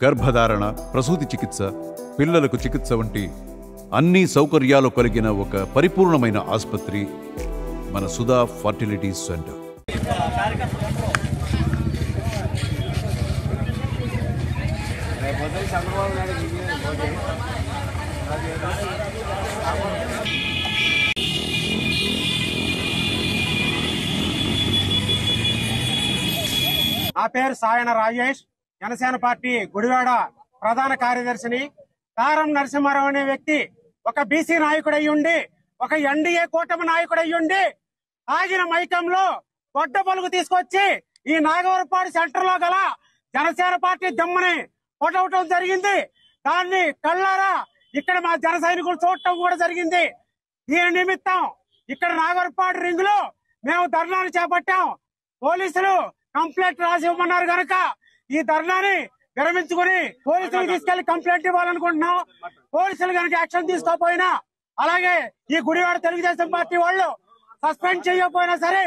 గర్భధారణ, ప్రసూతి చికిత్స, పిల్లలకు చికిత్స వంటి అన్ని సౌకర్యాలు కలిగిన ఒక పరిపూర్ణమైన ఆసుపత్రి మన సుధా ఫర్టిలిటీ సెంటర్. నా పేరు సాయన రాజేష్, జనసేన పార్టీ గుడివాడ ప్రధాన కార్యదర్శిని. కారం నరసింహారావు అనే వ్యక్తి ఒక బీసీ నాయకుడు అయ్యుండి, ఒక ఎన్డీఏ కూటమి నాయకుడు అయ్యుండి, ఆగిన మైకంలో గొడ్డ పలుకు తీసుకొచ్చి ఈ నాగవరపాడు సెంటర్ లో గల జనసేన పార్టీ దమ్మని కొట్టవటం జరిగింది. దాన్ని కళ్ళారా ఇక్కడ మా జన సైనికులు చూడటం కూడా జరిగింది. దీని నిమిత్తం ఇక్కడ నాగవరపాడు రింగ్ లో మేము ధర్నాను చేపట్టాం. పోలీసులు కంప్లైంట్ రాసి ఇవ్వమన్నారు కనుక ఈ ధర్నాని విరమించుకుని పోలీసులు తీసుకెళ్లి కంప్లైంట్ ఇవ్వాలనుకుంటున్నాం. పోలీసులు కనుక యాక్షన్ తీసుకోకపోయినా, అలాగే ఈ గుడివాడ తెలుగుదేశం పార్టీ వాళ్ళు సస్పెండ్ చేయకపోయినా సరే